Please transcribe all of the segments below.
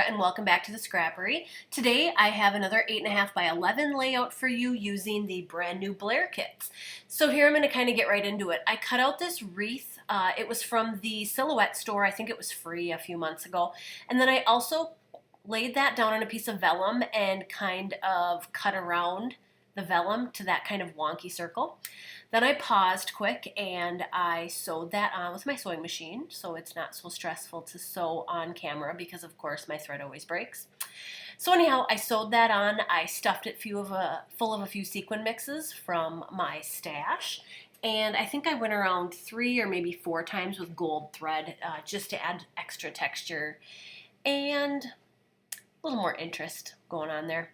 and welcome back to the Scrappery. Today I have another 8.5 by 11 layout for you using the brand new Blair Kits. So here I'm going to kind of get right into it. I cut out this wreath. It was from the Silhouette store. I think it was free a few months ago. And then I also laid that down on a piece of vellum and kind of cut around the vellum to that kind of wonky circle. Then I paused quick and I sewed that on with my sewing machine, so it's not so stressful to sew on camera because of course my thread always breaks. So anyhow, I sewed that on. I stuffed it full of a few sequin mixes from my stash, and I think I went around 3 or maybe 4 times with gold thread just to add extra texture and a little more interest going on there.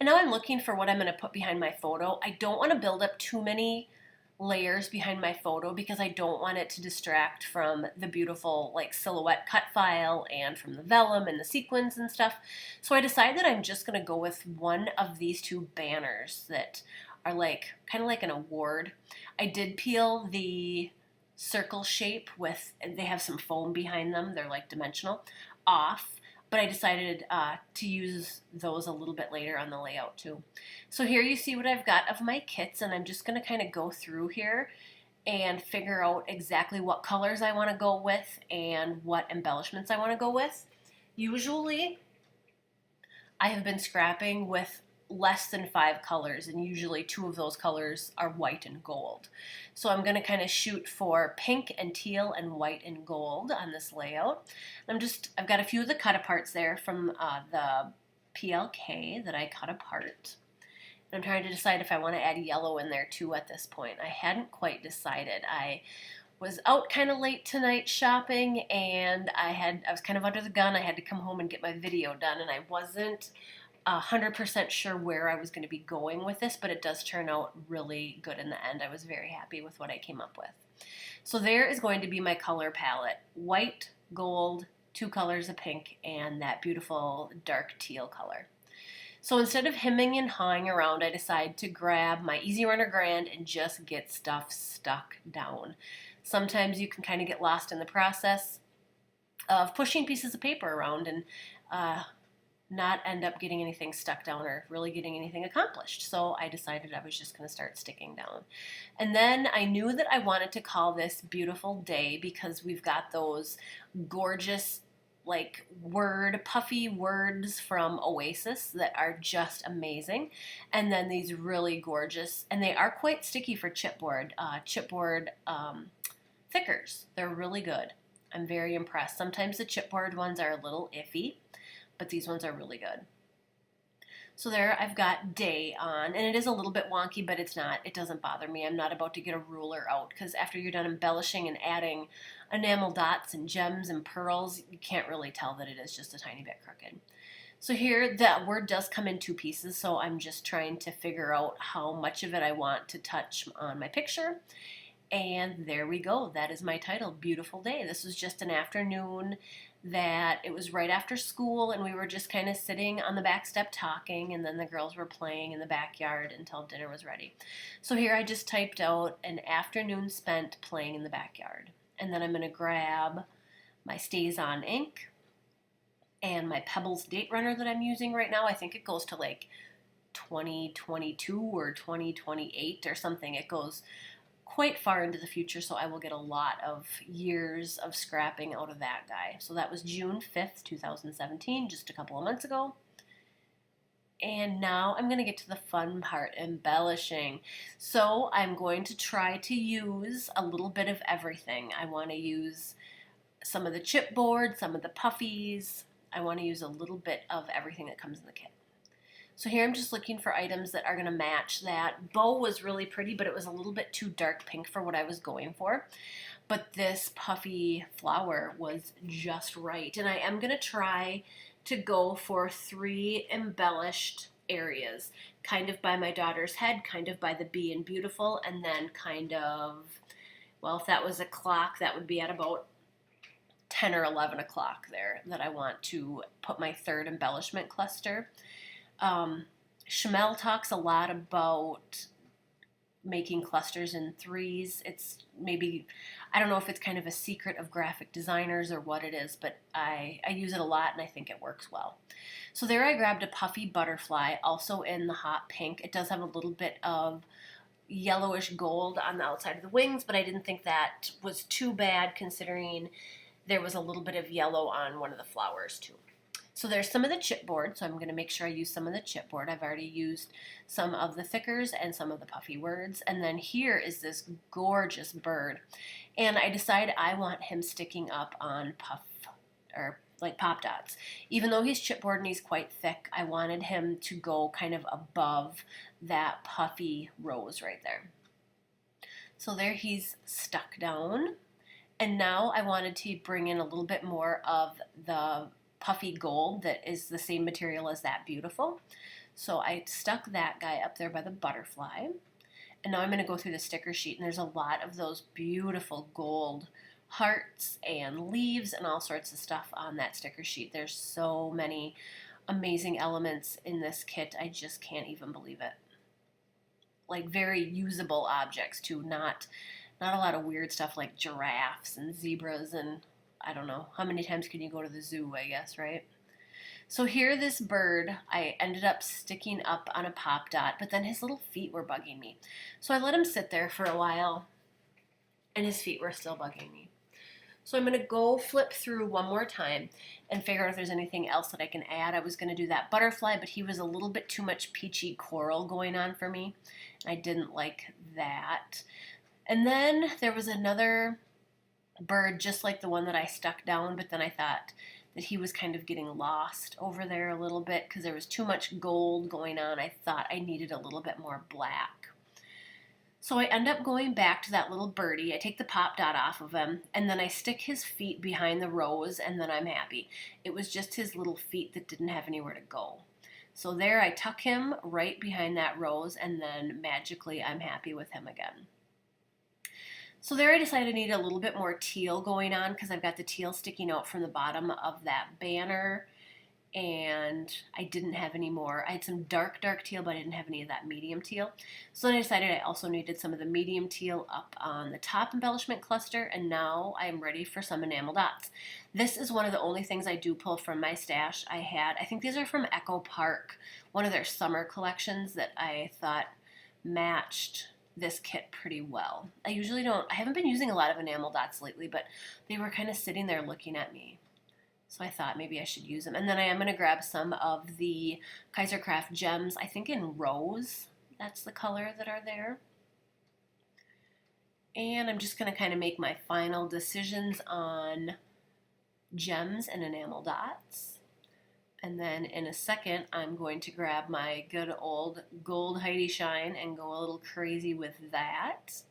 And now I'm looking for what I'm going to put behind my photo. I don't want to build up too many layers behind my photo because I don't want it to distract from the beautiful like silhouette cut file and from the vellum and the sequins and stuff. So I decided that I'm just going to go with one of these 2 banners that are like kind of like an award. I did peel the circle shape with, they have some foam behind them, they're like dimensional, off. But I decided to use those a little bit later on the layout too. So here you see what I've got of my kits, and I'm just going to kind of go through here and figure out exactly what colors I want to go with and what embellishments I want to go with. Usually I have been scrapping with less than 5 colors, and usually 2 of those colors are white and gold. So I'm going to kind of shoot for pink and teal and white and gold on this layout. I've got a few of the cut aparts there from the PLK that I cut apart. And I'm trying to decide if I want to add yellow in there too at this point. I hadn't quite decided. I was out kind of late tonight shopping, and I was kind of under the gun. I had to come home and get my video done, and I wasn't 100% sure where I was going to be going with this, but it does turn out really good in the end. I was very happy with what I came up with. So there is going to be my color palette: white, gold, 2 colors of pink, and that beautiful dark teal color. So instead of hemming and hawing around, I decided to grab my Easy Runner Grand and just get stuff stuck down. Sometimes you can kind of get lost in the process of pushing pieces of paper around and not end up getting anything stuck down or really getting anything accomplished. So I decided I was just going to start sticking down. And then I knew that I wanted to call this Beautiful Day because we've got those gorgeous like puffy words from Oasis that are just amazing. And then these really gorgeous, and they are quite sticky for chipboard thickers. They're really good. I'm very impressed. Sometimes the chipboard ones are a little iffy, but these ones are really good. So there I've got day on, and it is a little bit wonky, but it doesn't bother me. I'm not about to get a ruler out because after you're done embellishing and adding enamel dots and gems and pearls, you can't really tell that it is just a tiny bit crooked. So here the word does come in 2 pieces, so I'm just trying to figure out how much of it I want to touch on my picture. And there we go. That is my title, Beautiful Day. This was just an afternoon that it was right after school, and we were just kind of sitting on the back step talking, and then the girls were playing in the backyard until dinner was ready. So here I just typed out an afternoon spent playing in the backyard. And then I'm going to grab my Stays On ink and my Pebbles date runner that I'm using right now. I think it goes to like 2022 or 2028 or something. It goes quite far into the future, so I will get a lot of years of scrapping out of that guy. So that was June 5th, 2017, just a couple of months ago. And now I'm going to get to the fun part, embellishing. So I'm going to try to use a little bit of everything. I want to use some of the chipboard, some of the puffies. I want to use a little bit of everything that comes in the kit. So here I'm just looking for items that are going to match that. Bow was really pretty, but it was a little bit too dark pink for what I was going for. But this puffy flower was just right. And I am going to try to go for 3 embellished areas. Kind of by my daughter's head, kind of by the bee in Beautiful, and then kind of, well, if that was a clock, that would be at about 10 or 11 o'clock there that I want to put my 3rd embellishment cluster. Chamel talks a lot about making clusters in threes. It's maybe, I don't know if it's kind of a secret of graphic designers or what it is, but I use it a lot and I think it works well. So there I grabbed a puffy butterfly, also in the hot pink. It does have a little bit of yellowish gold on the outside of the wings, but I didn't think that was too bad considering there was a little bit of yellow on one of the flowers too. So there's some of the chipboard, so I'm going to make sure I use some of the chipboard. I've already used some of the thickers and some of the puffy words. And then here is this gorgeous bird. And I decided I want him sticking up on puff, or like pop dots. Even though he's chipboard and he's quite thick, I wanted him to go kind of above that puffy rose right there. So there he's stuck down. And now I wanted to bring in a little bit more of the puffy gold that is the same material as that beautiful. So I stuck that guy up there by the butterfly. And now I'm going to go through the sticker sheet, and there's a lot of those beautiful gold hearts and leaves and all sorts of stuff on that sticker sheet. There's so many amazing elements in this kit. I just can't even believe it. Like very usable objects too, not a lot of weird stuff like giraffes and zebras and I don't know. How many times can you go to the zoo, I guess, right? So here this bird, I ended up sticking up on a pop dot, but then his little feet were bugging me. So I let him sit there for a while, and his feet were still bugging me. So I'm going to go flip through one more time and figure out if there's anything else that I can add. I was going to do that butterfly, but he was a little bit too much peachy coral going on for me. I didn't like that. And then there was another bird just like the one that I stuck down, but then I thought that he was kind of getting lost over there a little bit because there was too much gold going on. I thought I needed a little bit more black. So I end up going back to that little birdie. I take the pop dot off of him, and then I stick his feet behind the rose, and then I'm happy. It was just his little feet that didn't have anywhere to go. So there I tuck him right behind that rose, and then magically I'm happy with him again. So there I decided I needed a little bit more teal going on because I've got the teal sticking out from the bottom of that banner, and I didn't have any more. I had some dark teal, but I didn't have any of that medium teal. So then I decided I also needed some of the medium teal up on the top embellishment cluster, and now I'm ready for some enamel dots. This is one of the only things I do pull from my stash. I think these are from Echo Park, one of their summer collections that I thought matched this kit pretty well. I haven't been using a lot of enamel dots lately, but they were kind of sitting there looking at me. So I thought maybe I should use them. And then I am going to grab some of the Kaisercraft gems, I think in rose. That's the color that are there. And I'm just going to kind of make my final decisions on gems and enamel dots. And then in a second, I'm going to grab my good old gold Heidi Shine and go a little crazy with that.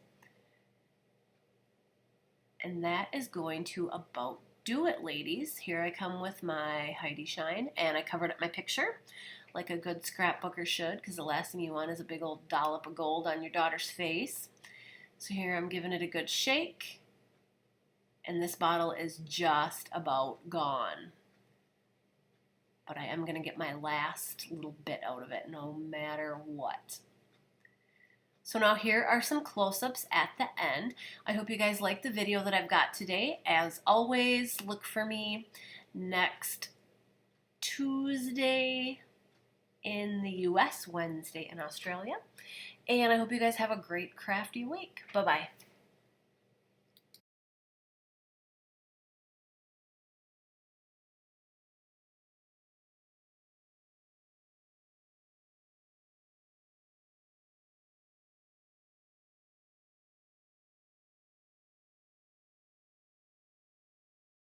And that is going to about do it, ladies. Here I come with my Heidi Shine, and I covered up my picture like a good scrapbooker should, because the last thing you want is a big old dollop of gold on your daughter's face. So here I'm giving it a good shake, and this bottle is just about gone. But I am going to get my last little bit out of it no matter what. So now here are some close-ups at the end. I hope you guys liked the video that I've got today. As always, look for me next Tuesday in the US, Wednesday in Australia. And I hope you guys have a great crafty week. Bye-bye.